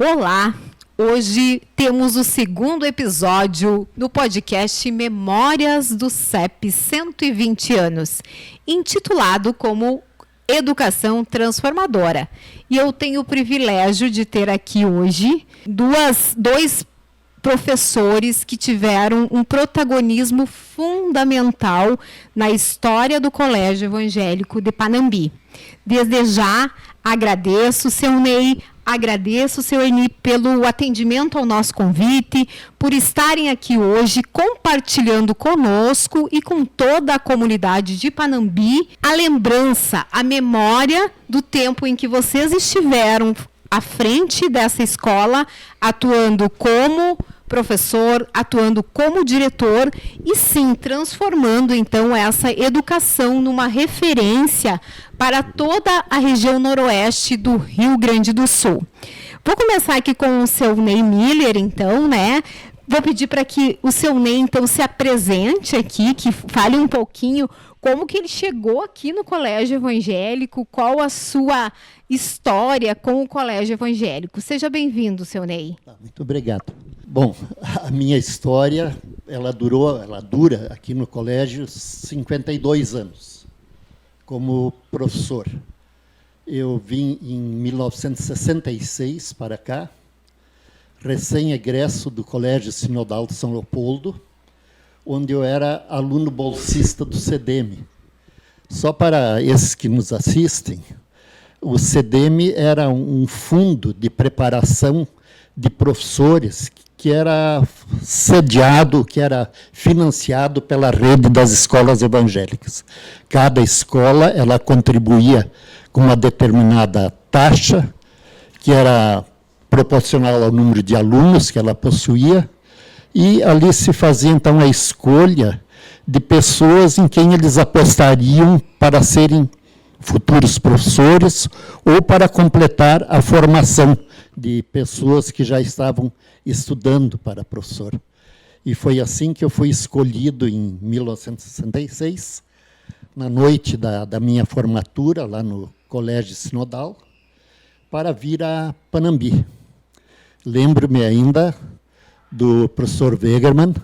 Olá! Hoje temos o segundo episódio do podcast Memórias do CEP 120 anos, intitulado como Educação Transformadora. E eu tenho o privilégio de ter aqui hoje dois professores que tiveram um protagonismo fundamental na história do Colégio Evangélico de Panambi. Desde já, agradeço, seu Ney, agradeço, seu Eni, pelo atendimento ao nosso convite, por estarem aqui hoje compartilhando conosco e com toda a comunidade de Panambi a lembrança, a memória do tempo em que vocês estiveram à frente dessa escola, atuando como professor, atuando como diretor e sim, transformando então essa educação numa referência para toda a região noroeste do Rio Grande do Sul. Vou começar aqui com o seu Ney Miller, então, né? Vou pedir para que o seu Ney, então, se apresente aqui, que fale um pouquinho como que ele chegou aqui no Colégio Evangélico, qual a sua história com o Colégio Evangélico. Seja bem-vindo, seu Ney. Muito obrigado. Bom, a minha história, ela dura aqui no colégio 52 anos, como professor. Eu vim em 1966 para cá, recém-egresso do Colégio Sinodal de São Leopoldo, onde eu era aluno bolsista do CEDEM. Só para esses que nos assistem, o CEDEM era um fundo de preparação de professores que era sediado, que era financiado pela rede das escolas evangélicas. Cada escola ela contribuía com uma determinada taxa, que era proporcional ao número de alunos que ela possuía, e ali se fazia, então, a escolha de pessoas em quem eles apostariam para serem futuros professores ou para completar a formação de pessoas que já estavam estudando para professor. E foi assim que eu fui escolhido em 1966, na noite da minha formatura, lá no Colégio Sinodal, para vir a Panambi. Lembro-me ainda do professor Wegermann,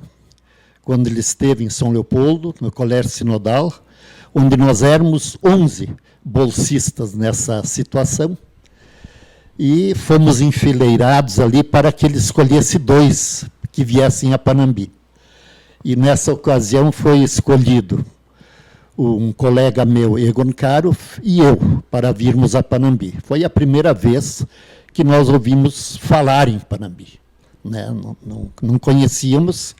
quando ele esteve em São Leopoldo, no Colégio Sinodal, onde nós éramos 11 bolsistas nessa situação, e fomos enfileirados ali para que ele escolhesse 2 que viessem a Panambi. E nessa ocasião foi escolhido um colega meu, Egon Caro, e eu, para virmos a Panambi. Foi a primeira vez que nós ouvimos falar em Panambi, né? Não conhecíamos,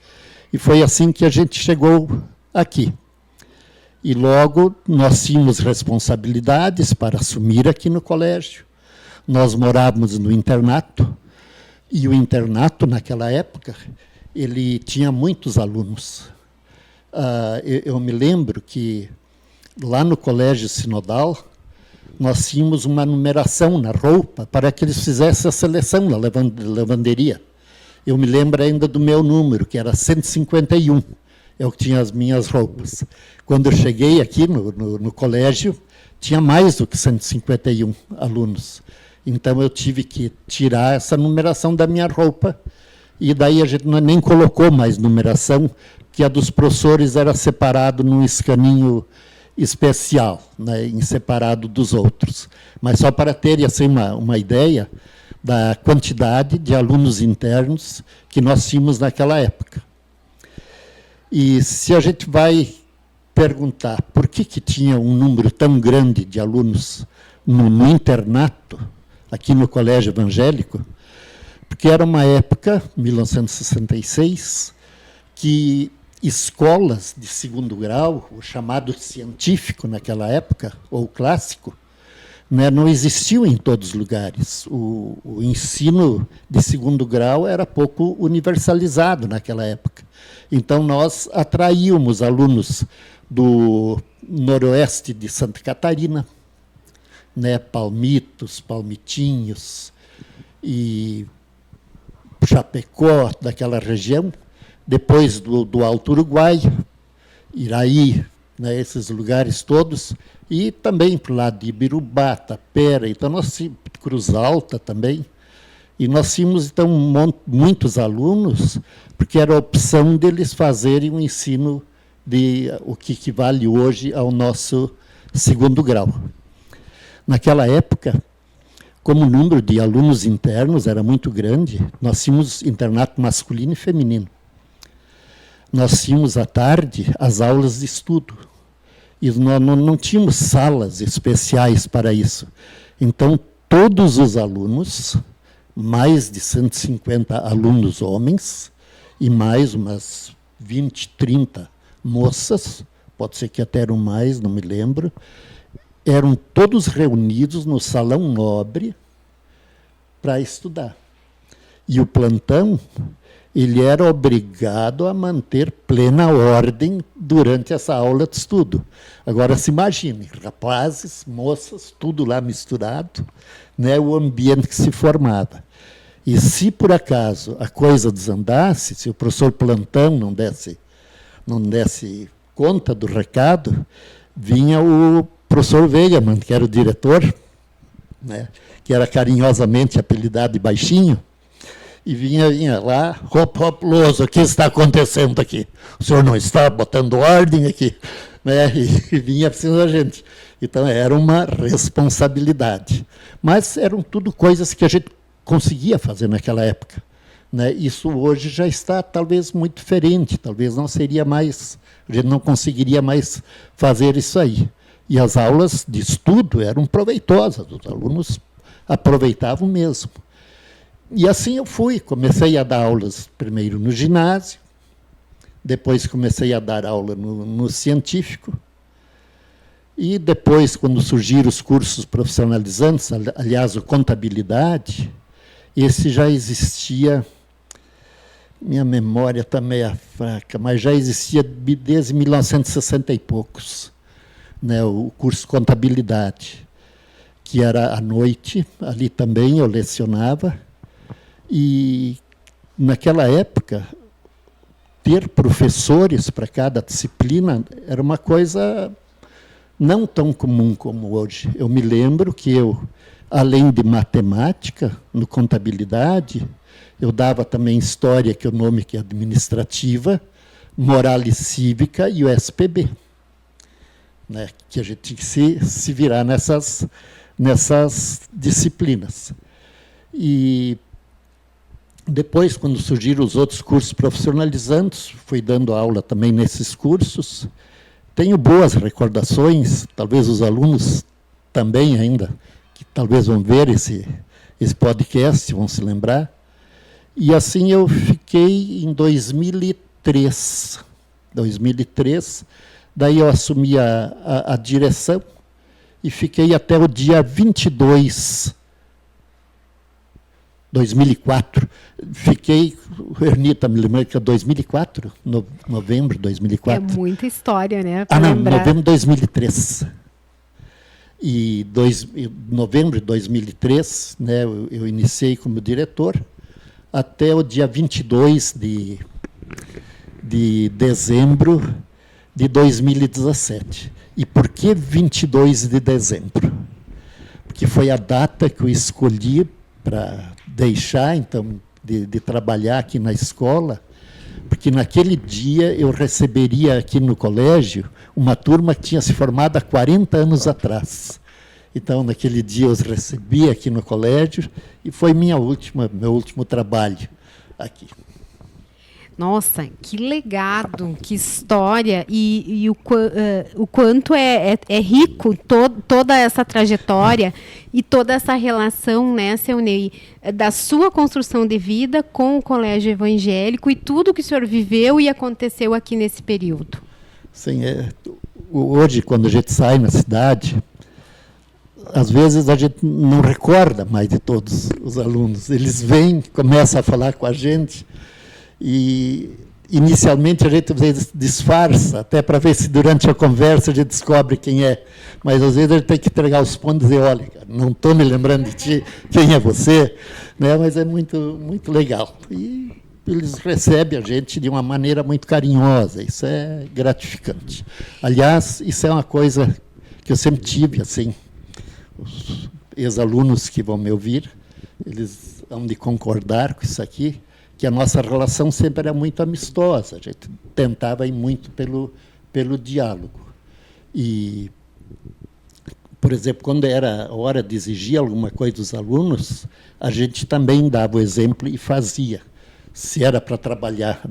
e foi assim que a gente chegou aqui. E logo nós tínhamos responsabilidades para assumir aqui no colégio. Nós morávamos no internato, e o internato, naquela época, ele tinha muitos alunos. Eu me lembro que, lá no Colégio Sinodal, nós tínhamos uma numeração na roupa para que eles fizessem a seleção na lavanderia. Eu me lembro ainda do meu número, que era 151, é o que tinha as minhas roupas. Quando eu cheguei aqui no colégio, tinha mais do que 151 alunos. Então, eu tive que tirar essa numeração da minha roupa, e daí a gente nem colocou mais numeração, que a dos professores era separado num escaninho especial, né, em separado dos outros. Mas só para ter assim, uma ideia da quantidade de alunos internos que nós tínhamos naquela época. E se a gente vai perguntar por que tinha um número tão grande de alunos no internato, aqui no Colégio Evangélico, porque era uma época, 1966, que escolas de segundo grau, o chamado científico naquela época, ou clássico, né, não existiam em todos os lugares. O ensino de segundo grau era pouco universalizado naquela época. Então, nós atraíamos alunos do noroeste de Santa Catarina, né, Palmitos, Palmitinhos e Chapecó, daquela região, depois do Alto Uruguai, Iraí, né, esses lugares todos, e também para o lado de Ibirubá, Tapera, então nós, Cruz Alta também. E nós tínhamos, então, muitos alunos, porque era a opção deles fazerem um ensino de o que equivale hoje ao nosso segundo grau. Naquela época, como o número de alunos internos era muito grande, nós tínhamos internato masculino e feminino. Nós tínhamos, à tarde, as aulas de estudo. E nós não tínhamos salas especiais para isso. Então, todos os alunos, mais de 150 alunos homens, e mais umas 20, 30 moças, pode ser que até eram mais, não me lembro, eram todos reunidos no Salão Nobre para estudar. E o plantão, ele era obrigado a manter plena ordem durante essa aula de estudo. Agora, se imagine, rapazes, moças, tudo lá misturado, né, o ambiente que se formava. E se, por acaso, a coisa desandasse, se o professor plantão não desse conta do recado, vinha o professor Wegemann, que era o diretor, né, que era carinhosamente apelidado de Baixinho, e vinha lá, Louso, o que está acontecendo aqui? O senhor não está botando ordem aqui? Né? E vinha precisando da gente. Então, era uma responsabilidade. Mas eram tudo coisas que a gente conseguia fazer naquela época. Né? Isso hoje já está, talvez, muito diferente. Talvez não seria mais, a gente não conseguiria mais fazer isso aí. E as aulas de estudo eram proveitosas, os alunos aproveitavam mesmo. E assim eu fui, comecei a dar aulas primeiro no ginásio, depois comecei a dar aula no científico, e depois, quando surgiram os cursos profissionalizantes, aliás, o contabilidade, esse já existia, minha memória também é fraca, mas já existia desde 1960 e poucos, né, o curso contabilidade, que era à noite, ali também eu lecionava. E, naquela época, ter professores para cada disciplina era uma coisa não tão comum como hoje. Eu me lembro que eu, além de matemática, no contabilidade, eu dava também história, que é o nome que é administrativa, moral e cívica e o SPB. Né, que a gente tinha que se virar nessas disciplinas. E depois, quando surgiram os outros cursos profissionalizantes, fui dando aula também nesses cursos. Tenho boas recordações, talvez os alunos também ainda, que talvez vão ver esse podcast, vão se lembrar. E assim eu fiquei em 2003. Daí eu assumi a direção e fiquei até o dia 2004. Fiquei, Ernita, me lembro que é 2004, novembro de 2004. É muita história, né? Novembro de 2003. E novembro de 2003, né, eu iniciei como diretor, até o dia 22 de dezembro de 2017. E por que 22 de dezembro? Porque foi a data que eu escolhi para deixar, então, de trabalhar aqui na escola, porque naquele dia eu receberia aqui no colégio uma turma que tinha se formado há 40 anos atrás. Então, naquele dia eu os recebi aqui no colégio e foi meu último trabalho aqui. Nossa, que legado, que história, e o quanto é rico toda essa trajetória e toda essa relação, né, seu Ney, da sua construção de vida com o Colégio Evangélico e tudo que o senhor viveu e aconteceu aqui nesse período. Sim, hoje, quando a gente sai na cidade, às vezes a gente não recorda mais de todos os alunos. Eles vêm, começam a falar com a gente, e inicialmente a gente disfarça, até para ver se durante a conversa a gente descobre quem é. Mas às vezes a gente tem que entregar os pontos e dizer, olha, cara, não estou me lembrando de ti, quem é você? Né? Mas é muito, muito legal. E eles recebem a gente de uma maneira muito carinhosa, isso é gratificante. Aliás, isso é uma coisa que eu sempre tive, assim, os ex-alunos que vão me ouvir, eles hão de concordar com isso aqui, que a nossa relação sempre era muito amistosa, a gente tentava ir muito pelo diálogo. E, por exemplo, quando era a hora de exigir alguma coisa dos alunos, a gente também dava o exemplo e fazia. Se era para trabalhar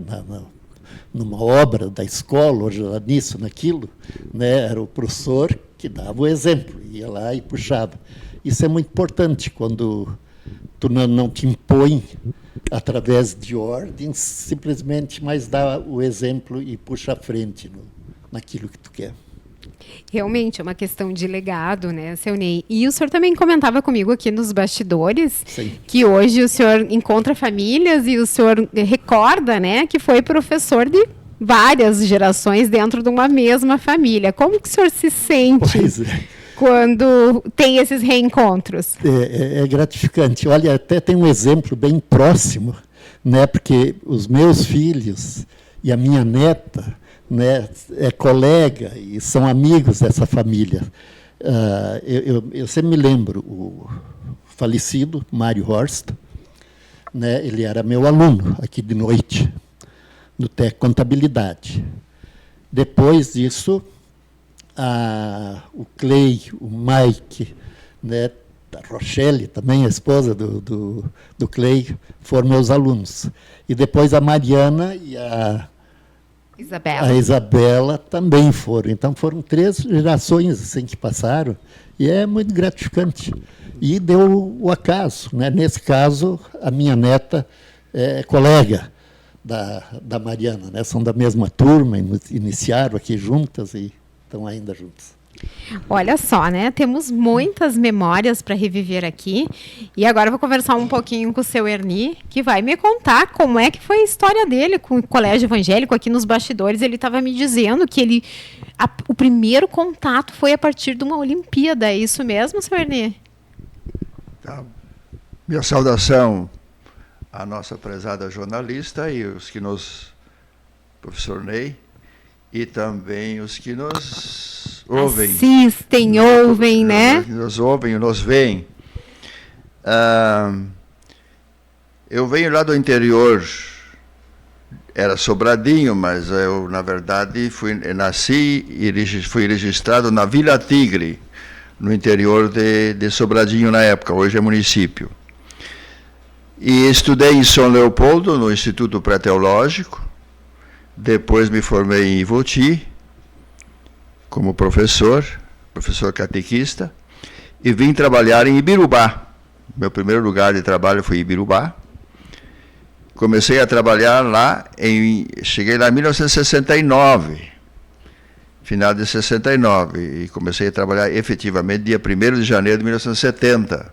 numa obra da escola, ou nisso, naquilo, né, era o professor que dava o exemplo, ia lá e puxava. Isso é muito importante, quando tu não te impõe através de ordens, simplesmente mais dá o exemplo e puxa à frente naquilo que tu quer. Realmente, é uma questão de legado, né, seu Ney? E o senhor também comentava comigo aqui nos bastidores, sim, que hoje o senhor encontra famílias e o senhor recorda, né, que foi professor de várias gerações dentro de uma mesma família. Como que o senhor se sente quando tem esses reencontros? É gratificante. Olha, até tem um exemplo bem próximo, né, porque os meus filhos e a minha neta, né, é colega e são amigos dessa família. Eu sempre me lembro, o falecido Mário Horst, né, ele era meu aluno aqui de noite, no TEC Contabilidade. Depois disso, o Clay, o Mike, né, a Rochelle, também a esposa do Clay, foram meus alunos. E depois a Mariana e a Isabela também foram. Então, foram 3 gerações assim, que passaram, e é muito gratificante. E deu o acaso, né? Nesse caso, a minha neta é colega da Mariana, né? São da mesma turma, iniciaram aqui juntas e estão ainda juntas. Olha só, né? Temos muitas memórias para reviver aqui. E agora eu vou conversar um pouquinho com o seu Erni, que vai me contar como é que foi a história dele com o colégio evangélico. Aqui nos bastidores, ele estava me dizendo que o primeiro contato foi a partir de uma Olimpíada. É isso mesmo, seu Erni? Tá. Minha saudação à nossa prezada jornalista e os que professor Ney, e também os que nos ouvem. Assistem, ouvem, né? Nos ouvem, nos veem. Eu venho lá do interior, era Sobradinho, mas eu, na verdade, nasci e fui registrado na Vila Tigre, no interior de Sobradinho na época, hoje é município. E estudei em São Leopoldo, no Instituto Pré-Teológico. Depois me formei em Ivoti, como professor catequista, e vim trabalhar em Ibirubá. Meu primeiro lugar de trabalho foi em Ibirubá. Comecei a trabalhar lá, cheguei lá em 1969, final de 69, e comecei a trabalhar efetivamente dia 1º de janeiro de 1970,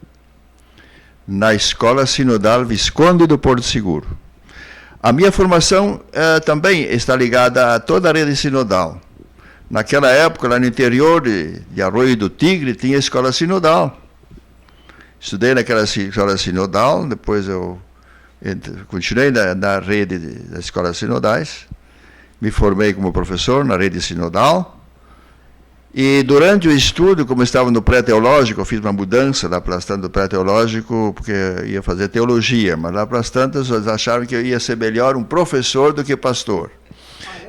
na Escola Sinodal Visconde do Porto Seguro. A minha formação também está ligada a toda a rede sinodal. Naquela época, lá no interior de Arroio do Tigre, tinha a escola sinodal. Estudei naquela escola sinodal, depois eu continuei na rede das escolas sinodais, me formei como professor na rede sinodal, e durante o estudo, como estava no pré-teológico, eu fiz uma mudança lá para as tantas do pré-teológico, porque eu ia fazer teologia, mas lá para as tantas eles acharam que eu ia ser melhor um professor do que pastor.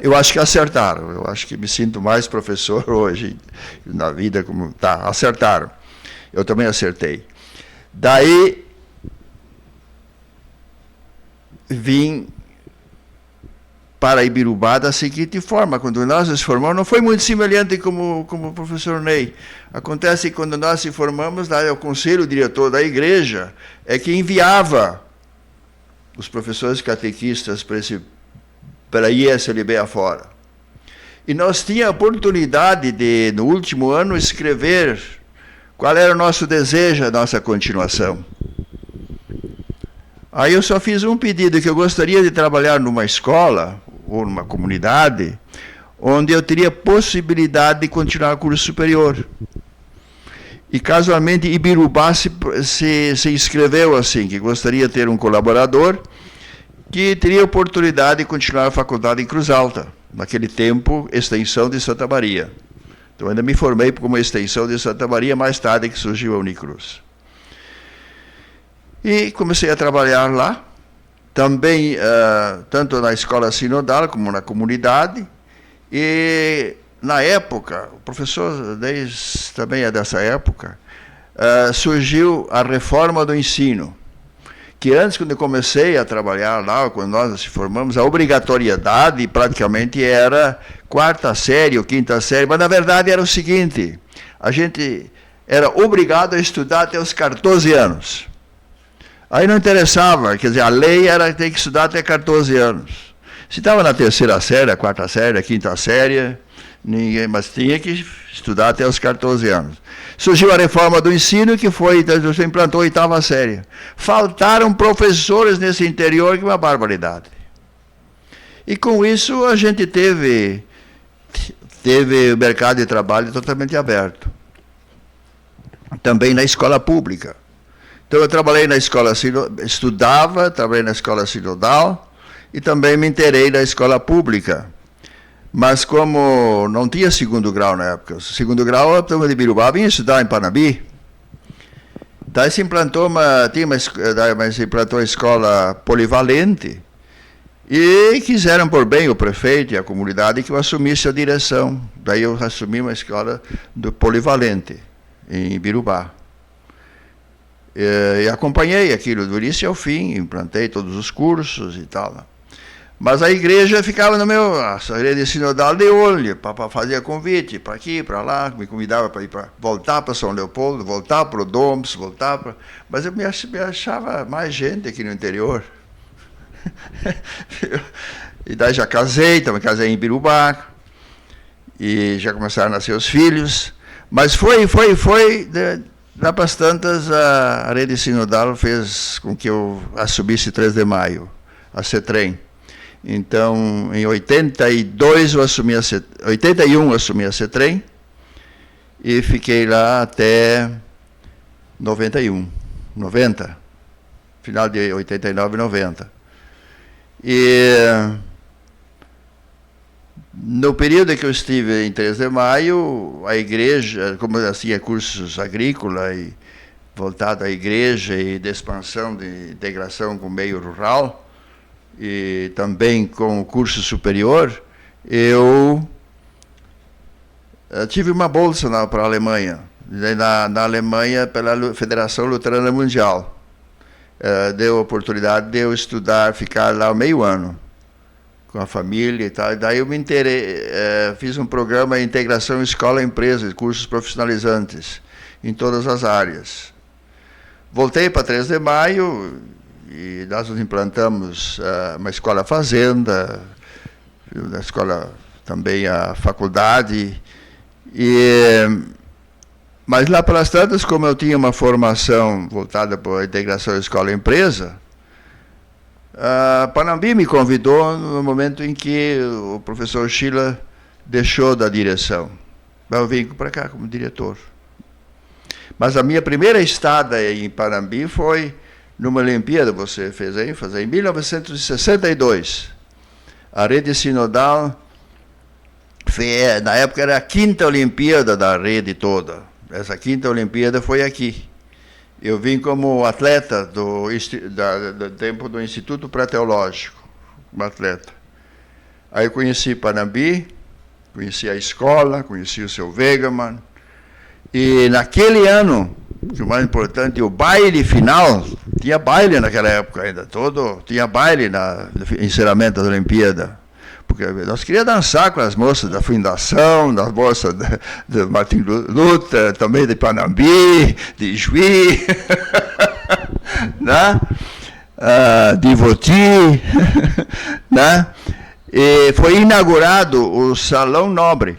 Eu acho que acertaram, eu acho que me sinto mais professor hoje, na vida como está, acertaram. Eu também acertei. Daí, vim para Ibirubá da seguinte forma: quando nós nos formamos, não foi muito semelhante como o professor Ney. Acontece que quando nós se formamos, lá o conselho diretor da igreja é que enviava os professores catequistas para a ISLB afora. E nós tínhamos a oportunidade de, no último ano, escrever qual era o nosso desejo, a nossa continuação. Aí eu só fiz um pedido, que eu gostaria de trabalhar numa escola ou numa comunidade onde eu teria possibilidade de continuar o curso superior. E casualmente Ibirubá se inscreveu assim, que gostaria de ter um colaborador que teria oportunidade de continuar a faculdade em Cruz Alta, naquele tempo, extensão de Santa Maria. Então ainda me formei como extensão de Santa Maria, mais tarde que surgiu a Unicruz. E comecei a trabalhar lá, também tanto na escola sinodal como na comunidade. E na época, o professor Deis também é dessa época, surgiu a reforma do ensino. Que antes, quando eu comecei a trabalhar lá, quando nós nos formamos, a obrigatoriedade praticamente era 4ª série ou 5ª série, mas na verdade era o seguinte: a gente era obrigado a estudar até os 14 anos. Aí não interessava, quer dizer, a lei era ter que estudar até 14 anos. Se estava na 3ª série, a 4ª série, a 5ª série, ninguém, mas tinha que estudar até os 14 anos. Surgiu a reforma do ensino, que foi, você implantou a 8ª série. Faltaram professores nesse interior, que é uma barbaridade. E com isso a gente teve o mercado de trabalho totalmente aberto. Também na escola pública. Então eu trabalhei na escola, estudava, trabalhei na escola sinodal e também me inteirei na escola pública. Mas como não tinha 2º grau na época, o 2º grau, a turma de Birubá vinha estudar em Panambi. Daí se implantou a escola polivalente e quiseram por bem o prefeito e a comunidade que eu assumisse a direção. Daí eu assumi uma escola do polivalente em Birubá. E acompanhei aquilo do início ao fim, implantei todos os cursos e tal. Mas a igreja ficava a rede sinodal de olho, para fazer convite, para aqui, para lá, me convidava para ir voltar para São Leopoldo, voltar para o Doms, mas eu me achava mais gente aqui no interior. E daí já casei, também casei em Birubá, e já começaram a nascer os filhos, mas lá para as tantas, a rede sinodal fez com que eu assumisse 3 de maio, a CETREM. Então, em 81 eu assumi a CETREM e fiquei lá até 90, final de 89, 90. E no período em que eu estive em 3 de maio, a igreja, como eu tinha cursos agrícola e voltado à igreja e de expansão, de integração com o meio rural, e também com o curso superior, eu tive uma bolsa para a Alemanha, na Alemanha pela Federação Luterana Mundial. Deu a oportunidade de eu estudar, ficar lá meio ano, com a família e tal. Daí eu me fiz um programa de integração escola-empresa, cursos profissionalizantes, em todas as áreas. Voltei para 3 de maio, e nós nos implantamos uma escola fazenda, na escola também a faculdade, mas lá pelas tantas, como eu tinha uma formação voltada para a integração escola-empresa, a Panambi me convidou no momento em que o professor Sheila deixou da direção. Eu vim para cá como diretor. Mas a minha primeira estada em Panambi foi numa Olimpíada, você fez ênfase, em 1962. A rede sinodal, na época era a 5ª Olimpíada da rede toda. Essa 5ª Olimpíada foi aqui. Eu vim como atleta do tempo do Instituto Pré-Teológico, como atleta. Aí eu conheci Panambi, conheci a escola, conheci o seu Wegemann, e naquele ano, que o mais importante, o baile final, tinha baile naquela época ainda, tinha baile no encerramento da Olimpíada, porque nós queríamos dançar com as moças da Fundação, das moças de Martin Luther, também de Panambi, de Juí, né? De Voti, né? E foi inaugurado o Salão Nobre.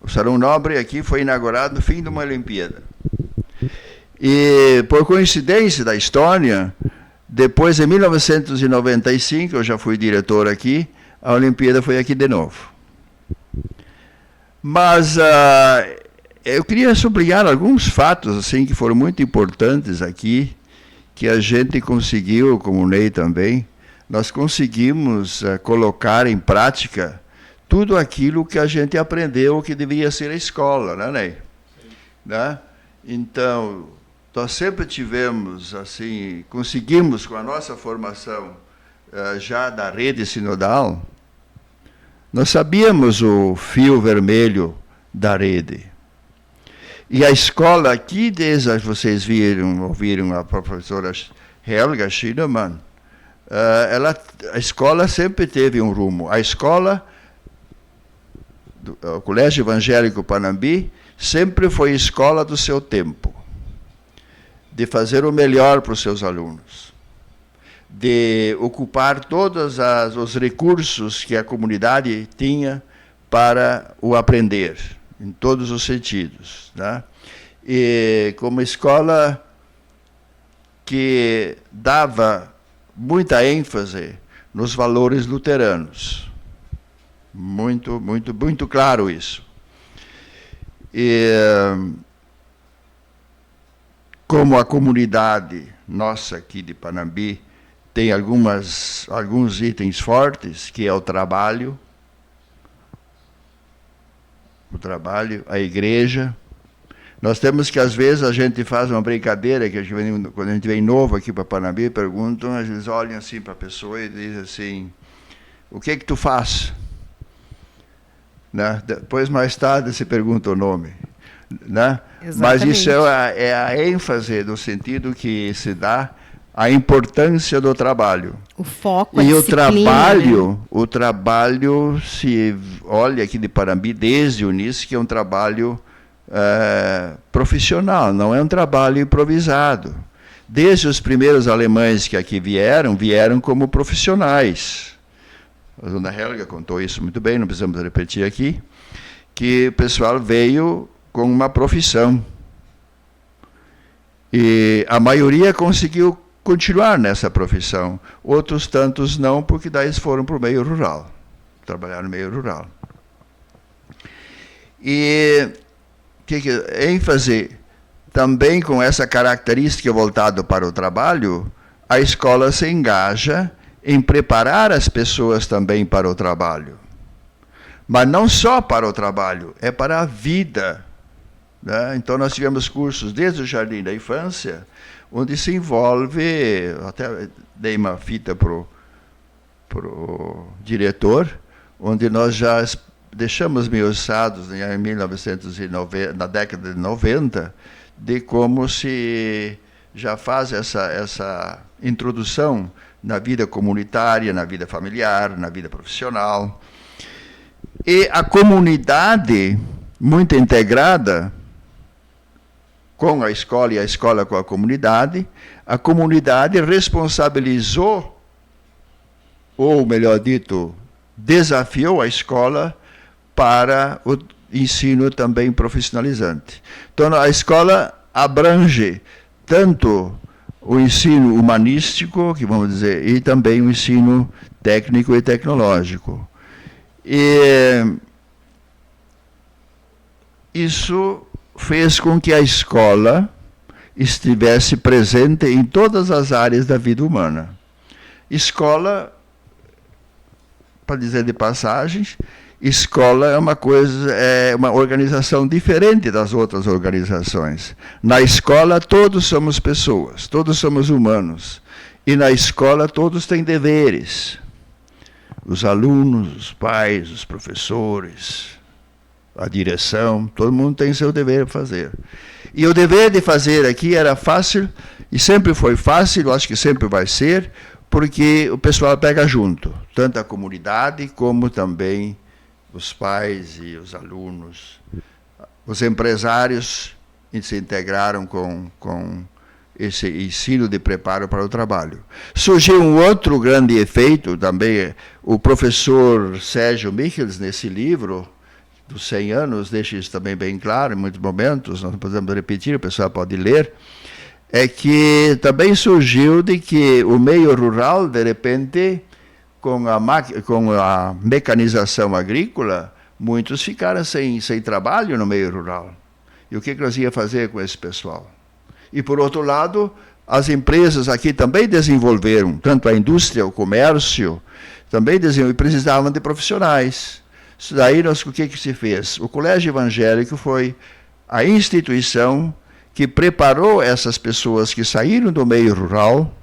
O Salão Nobre aqui foi inaugurado no fim de uma Olimpíada. E, por coincidência da história, depois, em 1995, eu já fui diretor aqui, a Olimpíada foi aqui de novo. Mas eu queria sublinhar alguns fatos assim, que foram muito importantes aqui, que a gente conseguiu, como o Ney também, nós conseguimos colocar em prática tudo aquilo que a gente aprendeu que deveria ser a escola, né, Ney? Né? Então, nós sempre tivemos, assim, conseguimos com a nossa formação já da rede sinodal, nós sabíamos o fio vermelho da rede. E a escola aqui, desde vocês ouviram a professora Helga Schiedemann, a escola sempre teve um rumo. A escola, o Colégio Evangélico Panambi, sempre foi escola do seu tempo, de fazer o melhor para os seus alunos, de ocupar todos os recursos que a comunidade tinha para o aprender, em todos os sentidos, né? E como escola que dava muita ênfase nos valores luteranos. Muito, muito, muito claro isso. E como a comunidade nossa aqui de Panambi tem alguns itens fortes, que é o trabalho, a igreja. Nós temos que, às vezes, a gente faz uma brincadeira, que quando a gente vem novo aqui para Panambi, perguntam, às vezes olham assim para a pessoa e dizem assim, o que tu faz? Né? Depois, mais tarde, se pergunta o nome. Né? Mas isso é a ênfase, no sentido que se dá a importância do trabalho. O foco, a disciplina, né? O trabalho, se olha aqui de Panambi, desde o início, que é um trabalho profissional, não é um trabalho improvisado. Desde os primeiros alemães que aqui vieram como profissionais. A dona Helga contou isso muito bem, não precisamos repetir aqui, que o pessoal veio com uma profissão. E a maioria conseguiu continuar nessa profissão. Outros tantos não, porque daí eles foram para o meio rural, trabalhar no meio rural. E ênfase também com essa característica voltada para o trabalho, a escola se engaja em preparar as pessoas também para o trabalho. Mas não só para o trabalho, é para a vida. Né? Então, nós tivemos cursos desde o jardim da infância, onde se envolve, até dei uma fita para o diretor, onde nós já deixamos esmiuçados em 1990, na década de 90, de como se já faz essa introdução na vida comunitária, na vida familiar, na vida profissional. E a comunidade, muito integrada com a escola e a escola com a comunidade responsabilizou, ou melhor dito, desafiou a escola para o ensino também profissionalizante. Então, a escola abrange tanto o ensino humanístico, que vamos dizer, e também o ensino técnico e tecnológico. E isso fez com que a escola estivesse presente em todas as áreas da vida humana. Escola, para dizer de passagens, escola é uma organização diferente das outras organizações. Na escola, todos somos pessoas, todos somos humanos. E na escola, todos têm deveres. Os alunos, os pais, os professores, a direção, todo mundo tem seu dever a fazer. E o dever de fazer aqui era fácil, e sempre foi fácil, eu acho que sempre vai ser, porque o pessoal pega junto, tanto a comunidade como também os pais e os alunos. Os empresários se integraram com esse ensino de preparo para o trabalho. Surgiu um outro grande efeito também, o professor Sérgio Michels, nesse livro, dos 100 anos, deixa isso também bem claro, em muitos momentos, nós não podemos repetir, o pessoal pode ler, é que também surgiu de que o meio rural, de repente, com a mecanização agrícola, muitos ficaram sem trabalho no meio rural. E o que nós íamos fazer com esse pessoal? E, por outro lado, as empresas aqui também desenvolveram, tanto a indústria, o comércio, também desenvolveram, e precisavam de profissionais. Daí, o que se fez? O Colégio Evangélico foi a instituição que preparou essas pessoas que saíram do meio rural,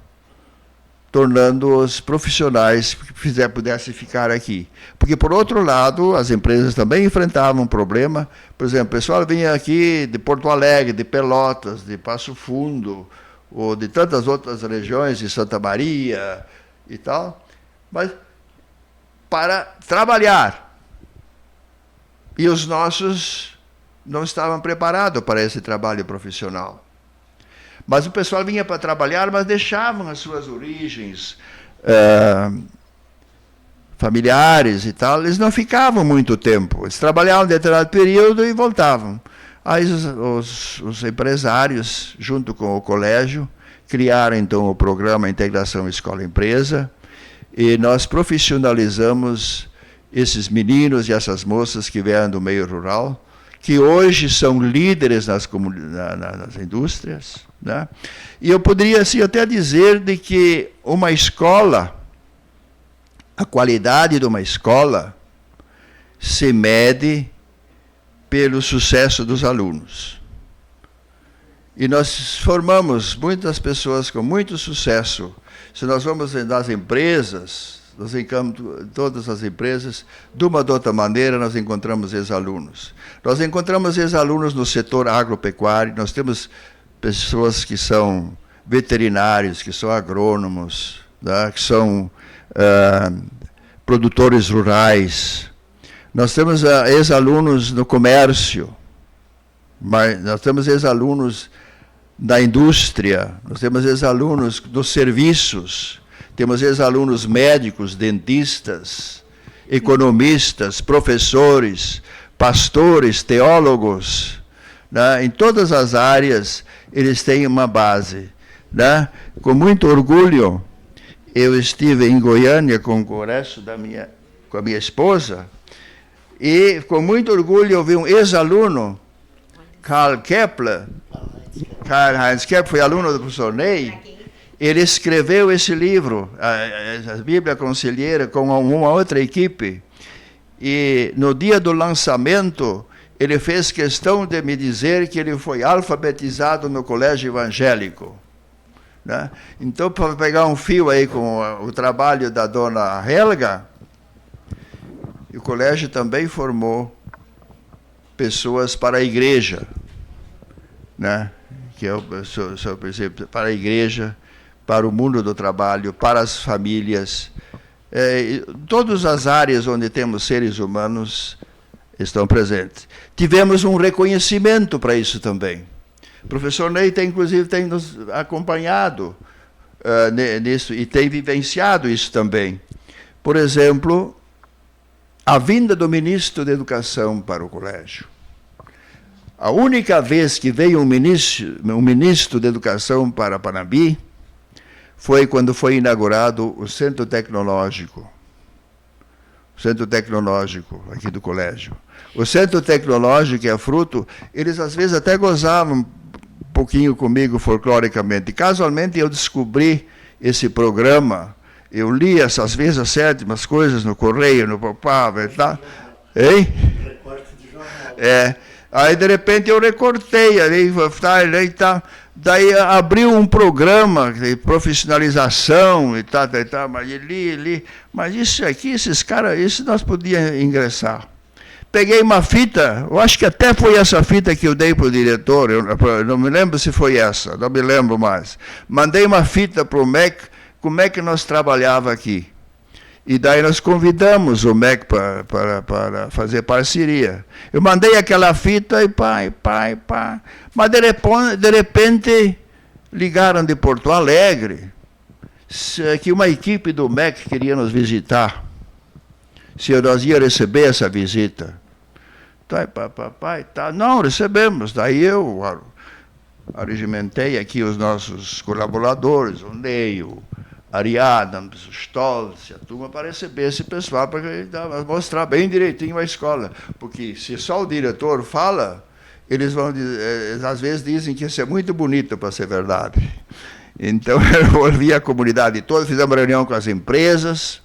tornando-os profissionais que pudessem ficar aqui. Porque, por outro lado, as empresas também enfrentavam um problema. Por exemplo, o pessoal vinha aqui de Porto Alegre, de Pelotas, de Passo Fundo, ou de tantas outras regiões, de Santa Maria e tal, mas para trabalhar. E os nossos não estavam preparados para esse trabalho profissional. Mas o pessoal vinha para trabalhar, mas deixavam as suas origens familiares e tal. Eles não ficavam muito tempo. Eles trabalhavam um determinado período e voltavam. Aí os empresários, junto com o colégio, criaram então o programa Integração Escola-Empresa, e nós profissionalizamos esses meninos e essas moças que vieram do meio rural, que hoje são líderes nas indústrias, né? E eu poderia assim, até dizer de que uma escola, a qualidade de uma escola, se mede pelo sucesso dos alunos. E nós formamos muitas pessoas com muito sucesso. Se nós vamos nas empresas, nós encontramos todas as empresas, de uma ou de outra maneira, nós encontramos ex-alunos. Nós encontramos ex-alunos no setor agropecuário, nós temos pessoas que são veterinários, que são agrônomos, né, que são produtores rurais. Nós temos ex-alunos no comércio, mas nós temos ex-alunos da indústria, nós temos ex-alunos dos serviços, temos ex-alunos médicos, dentistas, economistas, professores, pastores, teólogos, né? Em todas as áreas eles têm uma base, né? Com muito orgulho, eu estive em Goiânia com o congresso com a minha esposa, e com muito orgulho eu vi um ex-aluno, Karl-Heinz Kepler, foi aluno do professor Ney. Ele escreveu esse livro, a Bíblia Conselheira, com uma outra equipe. E no dia do lançamento, ele fez questão de me dizer que ele foi alfabetizado no colégio evangélico, né? Então, para pegar um fio aí com o trabalho da dona Helga, o colégio também formou pessoas para a igreja, né? Que é o princípio para a igreja, para o mundo do trabalho, para as famílias. Todas as áreas onde temos seres humanos estão presentes. Tivemos um reconhecimento para isso também. O professor Ney, inclusive, tem nos acompanhado nisso e tem vivenciado isso também. Por exemplo, a vinda do ministro da Educação para o colégio. A única vez que veio um ministro da Educação para Panambi foi quando foi inaugurado o Centro Tecnológico. O Centro Tecnológico aqui do colégio. O Centro Tecnológico é fruto, eles às vezes até gozavam um pouquinho comigo folcloricamente. Casualmente eu descobri esse programa, eu li às vezes as sétimas coisas no Correio, no Papava e tal. Hein? Recorte de jornal. Aí, de repente, eu recortei, daí abriu um programa de profissionalização e tal, mas li, mas isso aqui, esses caras, isso nós podíamos ingressar. Peguei uma fita, eu acho que até foi essa fita que eu dei para o diretor, eu não me lembro se foi essa, não me lembro mais. Mandei uma fita para o MEC, como é que nós trabalhava aqui. E daí nós convidamos o MEC para fazer parceria. Eu mandei aquela fita e pá. Mas de repente ligaram de Porto Alegre que uma equipe do MEC queria nos visitar. Se nós íamos receber essa visita. Tá. Não, recebemos. Daí eu arregimentei aqui os nossos colaboradores, o Ney, Ariadna, o Stolz, a turma, para receber esse pessoal, para mostrar bem direitinho a escola. Porque se só o diretor fala, eles vão dizer, às vezes dizem que isso é muito bonito para ser verdade. Então, eu ouvi a comunidade toda, fizemos reunião com as empresas,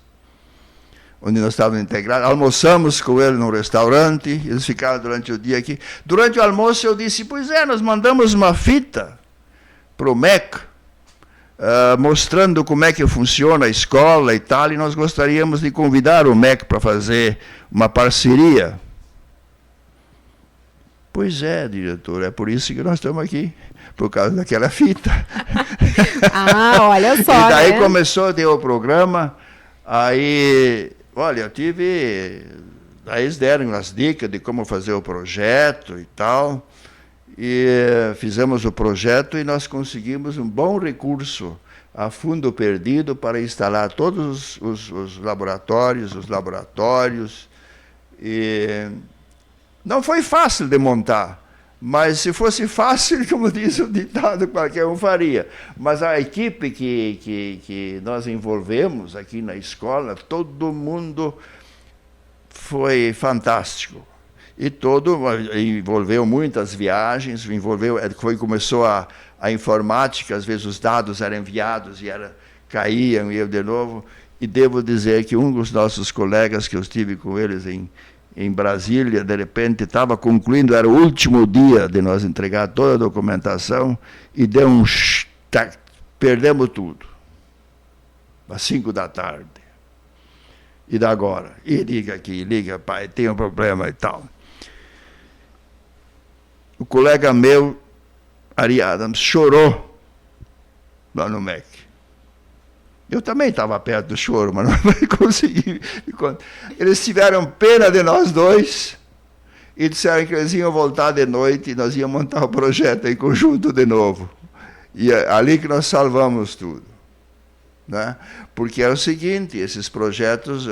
onde nós estávamos integrados, almoçamos com ele num restaurante, eles ficaram durante o dia aqui. Durante o almoço eu disse, pois é, nós mandamos uma fita para o MEC, mostrando como é que funciona a escola e tal, e nós gostaríamos de convidar o MEC para fazer uma parceria. Pois é, diretor, é por isso que nós estamos aqui, por causa daquela fita. Olha só, e daí né? começou a ter o programa, aí, olha, eu tive... Aí eles deram as dicas de como fazer o projeto e tal, e fizemos o projeto e nós conseguimos um bom recurso a fundo perdido para instalar todos os laboratórios, e não foi fácil de montar, mas se fosse fácil, como diz o ditado, qualquer um faria. Mas a equipe que nós envolvemos aqui na escola, todo mundo foi fantástico. E envolveu muitas viagens, começou a informática, às vezes os dados eram enviados e caíam e eu de novo. E devo dizer que um dos nossos colegas, que eu estive com eles em Brasília, de repente estava concluindo, era o último dia de nós entregar toda a documentação, e deu perdemos tudo. Às 5 da tarde. E da agora? E liga aqui, liga, pai, tem um problema e tal. O colega meu, Ari Adams, chorou lá no MEC. Eu também estava perto do choro, mas não consegui. Eles tiveram pena de nós dois e disseram que eles iam voltar de noite e nós íamos montar o projeto em conjunto de novo. E é ali que nós salvamos tudo. Né? Porque é o seguinte, esses projetos,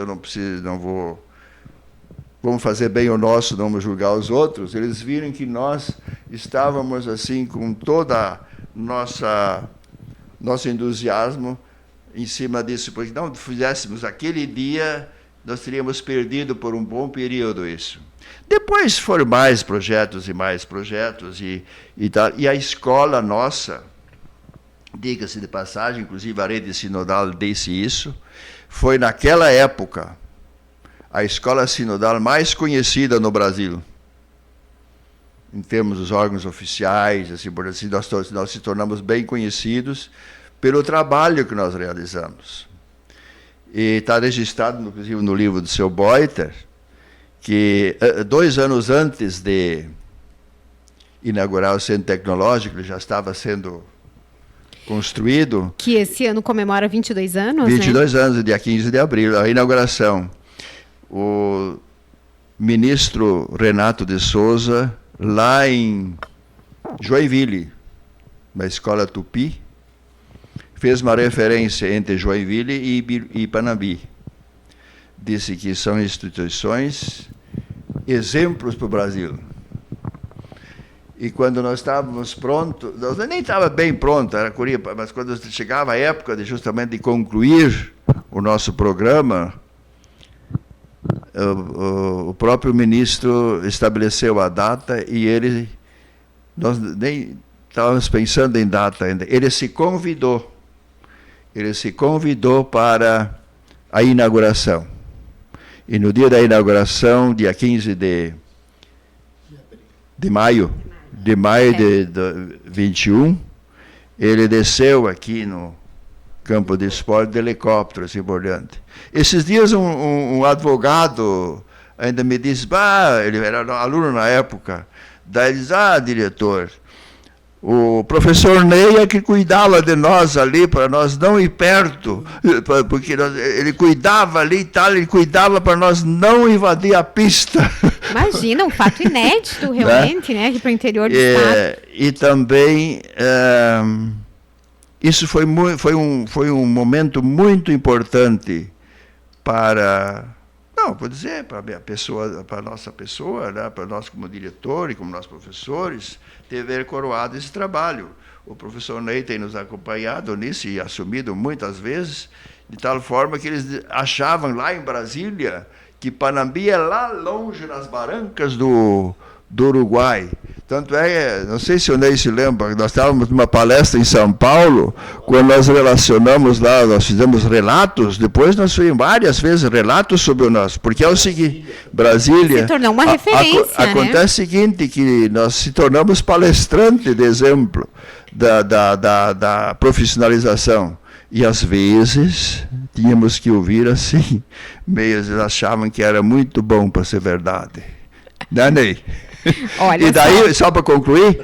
vamos fazer bem o nosso, não vamos julgar os outros. Eles viram que nós estávamos assim com toda nosso entusiasmo em cima disso, porque se não fizéssemos aquele dia, nós teríamos perdido por um bom período isso. Depois foram mais projetos, e tal. E a escola nossa, diga-se de passagem, inclusive a rede sinodal disse isso, foi naquela época a escola sinodal mais conhecida no Brasil. Em termos dos órgãos oficiais, assim, nós se tornamos bem conhecidos pelo trabalho que nós realizamos. E está registrado, inclusive, no livro do seu Boiter, que 2 anos antes de inaugurar o Centro Tecnológico, ele já estava sendo construído. Que esse ano comemora 22 anos, 22 anos, dia 15 de abril, a inauguração. O ministro Renato de Souza, lá em Joinville, na Escola Tupi, fez uma referência entre Joinville e Panambi. Disse que são instituições exemplos para o Brasil. E quando nós estávamos prontos, nós nem estava bem pronto, era Curipa, mas quando chegava a época justamente de concluir o nosso programa, o próprio ministro estabeleceu a data e nós nem estávamos pensando em data ainda, ele se convidou para a inauguração. E no dia da inauguração, dia 15 de maio de 21, ele desceu aqui no campo de esporte de helicóptero, assim por diante. Esses dias um advogado ainda me disse, ele era aluno na época, daí ele disse, diretor, o professor Ney é que cuidava de nós ali, para nós não ir perto, porque ele cuidava ali e tal, ele cuidava para nós não invadir a pista. Imagina, um fato inédito, realmente, né? Aqui para o interior do estado. E também, isso foi um momento muito importante para... Não, vou dizer, para a nossa pessoa, né, para nós como diretor e como nós professores, ter coroado esse trabalho. O professor Ney tem nos acompanhado nisso e assumido muitas vezes, de tal forma que eles achavam lá em Brasília que Panambi é lá longe, nas barrancas do Uruguai. Tanto é, não sei se o Ney se lembra, nós estávamos numa palestra em São Paulo, quando nós relacionamos lá, nós fizemos relatos, depois nós fizemos várias vezes relatos sobre o nosso, porque é o seguinte, Brasília... Se tornou uma referência, acontece o seguinte, que nós se tornamos palestrantes de exemplo da profissionalização. E às vezes tínhamos que ouvir assim, meios achavam que era muito bom para ser verdade. Né, Ney? Olha e daí, só para concluir,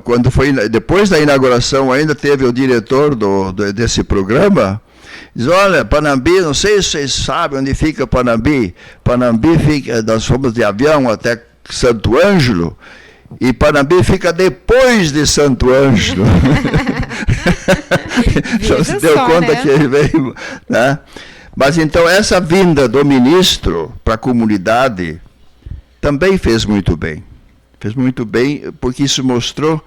quando foi depois da inauguração, ainda teve o diretor desse programa, diz, olha, Panambi, não sei se vocês sabem onde fica Panambi. Panambi fica, nós fomos de avião até Santo Ângelo, e Panambi fica depois de Santo Ângelo. Já se deu conta, né? Que ele veio, né? Mas então essa vinda do ministro para a comunidade também fez muito bem. Fez muito bem, porque isso mostrou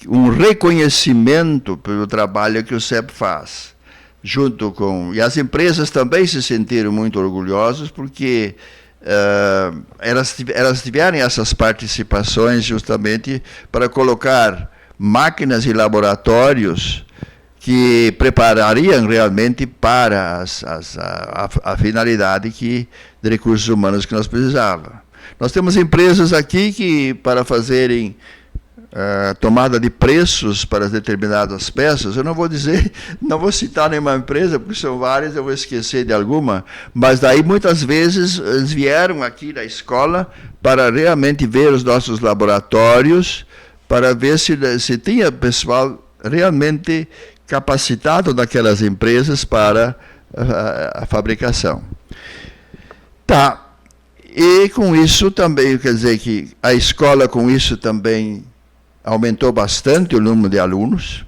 um reconhecimento pelo trabalho que o CEP faz. Junto com... E as empresas também se sentiram muito orgulhosas, porque elas tiveram essas participações justamente para colocar máquinas e laboratórios que preparariam realmente para a finalidade de recursos humanos que nós precisávamos. Nós temos empresas aqui que, para fazerem tomada de preços para determinadas peças, eu não vou citar nenhuma empresa, porque são várias, eu vou esquecer de alguma, mas daí muitas vezes eles vieram aqui na escola para realmente ver os nossos laboratórios, para ver se tinha pessoal realmente capacitado naquelas empresas para a fabricação. Tá. E com isso também, quer dizer que a escola com isso também aumentou bastante o número de alunos.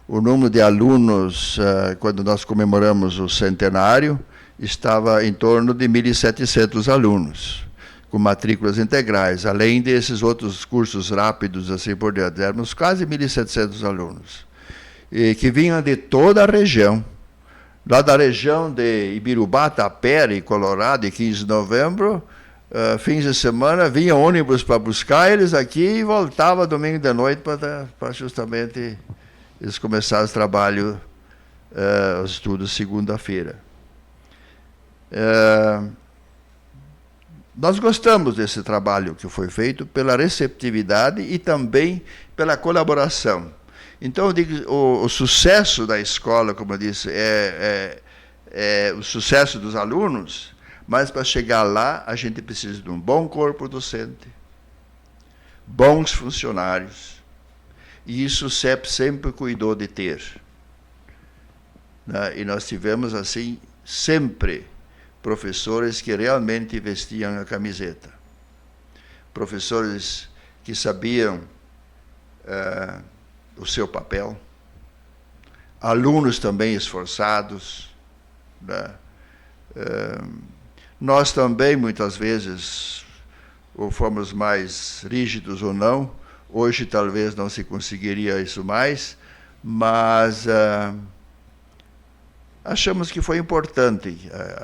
O número de alunos, quando nós comemoramos o centenário, estava em torno de 1.700 alunos, com matrículas integrais, além desses outros cursos rápidos, assim por diante. Éramos quase 1.700 alunos, e que vinham de toda a região. Lá da região de Ibirubá, Tapera, Colorado, e 15 de novembro, fins de semana, vinha ônibus para buscar eles aqui e voltava domingo de noite para justamente eles começarem o trabalho, os estudos segunda-feira. Nós gostamos desse trabalho que foi feito pela receptividade e também pela colaboração. Então, eu digo, o sucesso da escola, como eu disse, é o sucesso dos alunos, mas para chegar lá, a gente precisa de um bom corpo docente, bons funcionários, e isso o CEP sempre cuidou de ter. Né? E nós tivemos, assim, sempre professores que realmente vestiam a camiseta. Professores que sabiam o seu papel, alunos também esforçados, né? Nós também, muitas vezes, ou fomos mais rígidos ou não, hoje talvez não se conseguiria isso mais, mas achamos que foi importante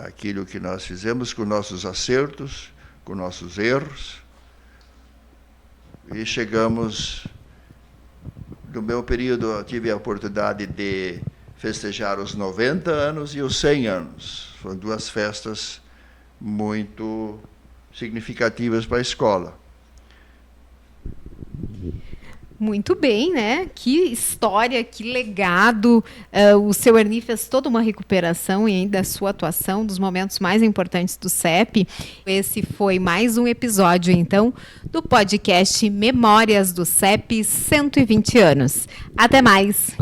aquilo que nós fizemos, com nossos acertos, com nossos erros, e chegamos... No meu período, eu tive a oportunidade de festejar os 90 anos e os 100 anos. Foram duas festas muito significativas para a escola. Muito bem, né? Que história, que legado. O seu Erni fez toda uma recuperação e ainda a sua atuação dos momentos mais importantes do CEP. Esse foi mais um episódio, então, do podcast Memórias do CEP 120 anos. Até mais!